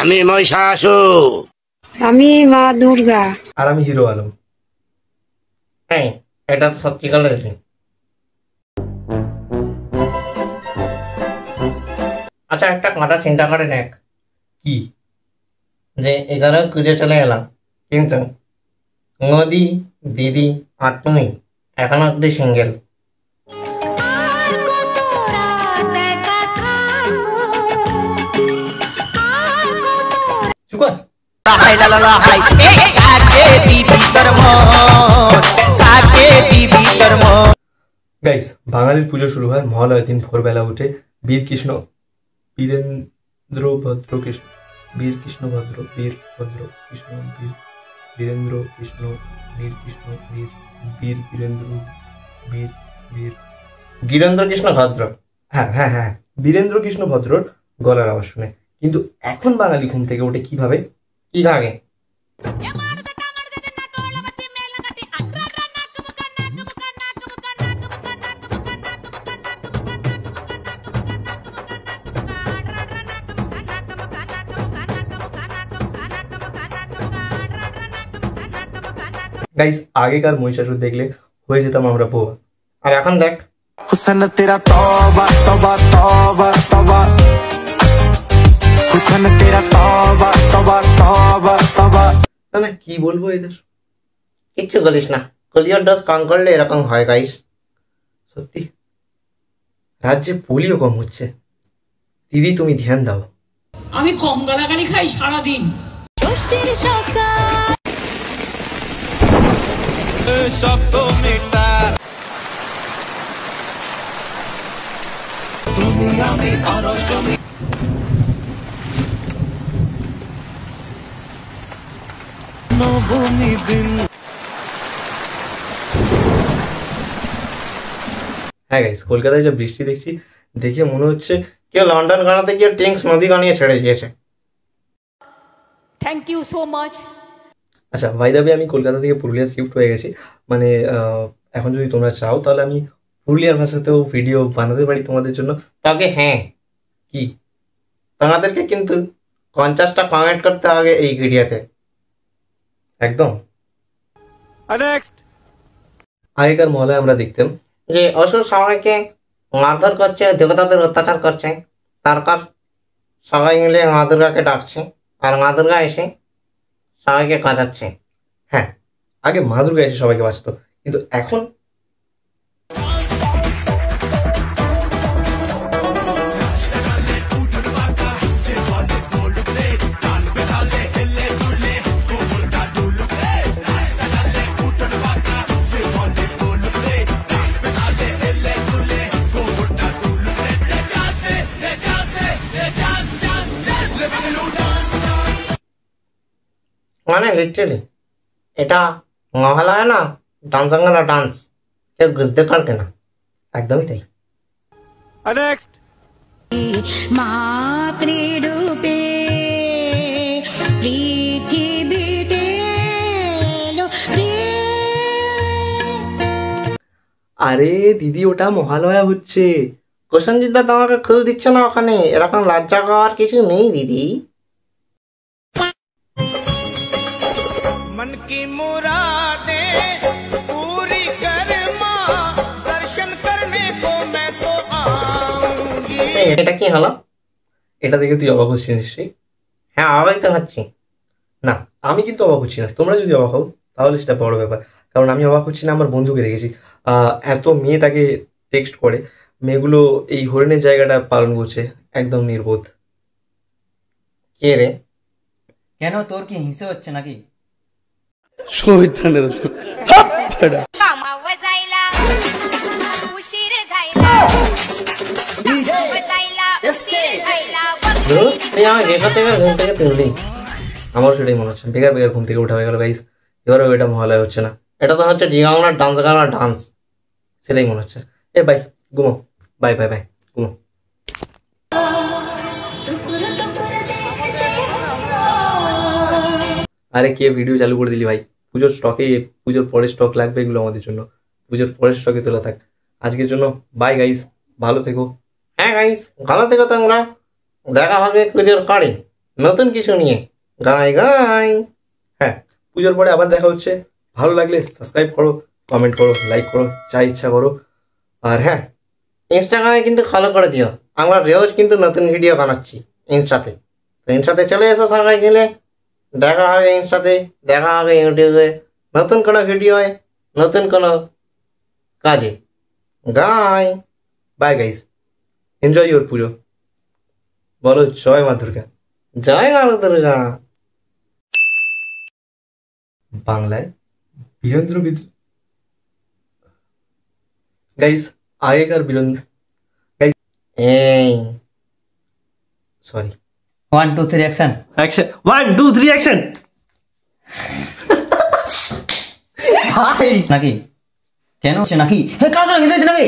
আমি মহিষাসুর। আমি মা দুর্গা। আর আমি হিরো আলম। হ্যাঁ, এটা তো সত্যিকারের। আচ্ছা, একটা কথা চিন্তা করে দেখ, কি? যে 11 খুঁজে চলে এলাম, কিন্তু নদী, দিদি আর তুমি এখনো অব্দি সিঙ্গেল। চুপ কর। গাইস, বাঙালির পুজো শুরু হয় মহালয়ার দিন ভোরবেলা উঠে বীরকৃষ্ণ বীরেন্দ্র ভদ্র কৃষ্ণ বীর কৃষ্ণ ভদ্র বীর ভদ্র কৃষ্ণ বীর বীরেন্দ্র কৃষ্ণ বীর কৃষ্ণ বীর বীর বীরেন্দ্র বীর বীর গিরেন্দ্র কৃষ্ণ ভদ্র। হ্যাঁ হ্যাঁ হ্যাঁ, বীরেন্দ্র কৃষ্ণ ভদ্রর গলার আওয়াজ শুনে। কিন্তু এখন বাঙালি ঘুম থেকে ওঠে কিভাবে? কিভাবে? গাইস, আগেকার মহিষাসুর দেখলে হয়ে যেতাম আমরা বোবা, আর এখন দেখ, हुसन तेरा तौबा तौबा तौबा तौबा हुसन तेरा तौबा तौबा तौबा तौबा। না না, কি বলবো এদের। কিচ্ছু বলিস না, পোলিওর ডোজ কম করলে এরকম হয় গাইস। সত্যি রাজ্যে পোলিও কম হচ্ছে। দিদি, তুমি ধ্যান দাও। আমি কম গালাগালি খাই সারাদিন। হ্যাঁ গাইস, কলকাতায় যা বৃষ্টি দেখছি, দেখে মনে হচ্ছে কেউ লন্ডন গানাতে গিয়ে টেংস নদী গানিয়ে ছেড়ে দিয়েছে। Thank you so much. আচ্ছা, বাই দ্য ওয়ে, আমি কলকাতা থেকে পুরুলিয়া শিফট হয়ে গেছি। মানে এখন যদি তোমরা চাও তাহলে আমি পুরুলিয়ার ভাষাতেও ভিডিও বানাতে পারি তোমাদের জন্য। তবে হ্যাঁ, কি? তোমাদেরকে কিন্তু 50টা কমেন্ট করতে হবে এই ভিডিওতে। একদম। আগেকার মহলায় আমরা দেখতাম যে অসুর সবাইকে মারধর করছে, দেবতাদের অত্যাচার করছে, তারপর সবাই মিলে মা দুর্গাকে ডাকছে, আর মা দুর্গা এসে সবাইকে কাঁচাচ্ছে। হ্যাঁ, আগে মা দুর্গা এসে সবাইকে বাঁচতো, কিন্তু এখন মানে লিটারেলি এটা মহালয়া না, ডান্সাঙ্গালা ডান্স, কেউ বুঝতে পারবে না। একদমই তাই। আরে দিদি, ওটা মহালয়া হচ্ছে। প্রসেনজিৎদা তোমাকে খুল দিচ্ছে না ওখানে, এরকম লজ্জা পাওয়ার কিছু নেই দিদি। मन की मुरादें पूरी कर मां, दर्शन करने को मैं तो आऊंगी। এটা কি হলো? এটা দেখে তুই অবাক হচ্ছিস নিশ্চয়ই। হ্যাঁ, অবাক তো হচ্ছি। না, আমি কিন্তু অবাক হচ্ছি না। তোমরা যদি অবাক হও তাহলে সেটা বড় ব্যাপার। কারণ আমি অবাক হচ্ছি না, আমার বন্ধুকে দেখেছি এত মেয়ে তাকে টেক্সট করে, মেয়েগুলো এই হরিণের জায়গাটা পালন করছে, একদম নির্বোধ। কে রে? কেন, তোর কি হিংসে হচ্ছে নাকি? তুই আমার গেছো থেকে ঘুম থেকে তুললি। আমারও সেটাই মনে হচ্ছে, বেকার বেকার ঘুম থেকে উঠা হয়ে গেল গাইস। এবারেও এটা মহালয়া হচ্ছে না, এটা তো হচ্ছে ডিগামনার ডান্স গানার ডান্স। সেটাই মনে হচ্ছে। এ বাই, ঘুমো। বাই বাই বাই, ঘুমো। আরে কে ভিডিও চালু করে দিলি ভাই? পুজোর স্টকে, পুজোর পরে স্টক লাগবে, এগুলো আমাদের জন্য পুজোর পরে স্টকে তোলা থাক। আজকের জন্য বাই গাইস, ভালো থেকো। হ্যাঁ গাইস, ভালো থেকো তোমরা। দেখা হবে পুজোর পরে নতুন কিছু নিয়ে। গাই গাই। হ্যাঁ, পুজোর পরে আবার দেখা হচ্ছে। ভালো লাগলে সাবস্ক্রাইব করো, কমেন্ট করো, লাইক করো, যা ইচ্ছা করো। আর হ্যাঁ, ইনস্টাগ্রামে কিন্তু ফলো করে দিও, আমরা রোজ কিন্তু নতুন ভিডিও বানাচ্ছি ইনস্টাতে। তো ইনস্টাতে চলে এসো সবাই গেলে। দেখা হবে ইনস্টাতে, দেখা হবে ইউটিউবে, নতুন কোনো ভিডিওয়, নতুন কোনো কাজে। গাই। বাই গাইস, এনজয় ইউর পুজো। বলো জয় মা দুর্গা। জয় মা দুর্গা। বাংলায় বীরেন্দ্র গাইস, আগেকার বীরেন্দ্র এই সরি 1 2 3 অ্যাকশন। Action, 1 2 3 action. ভাই নাকি কেন হচ্ছে নাকি? হে কারা হিসেছে নাকি?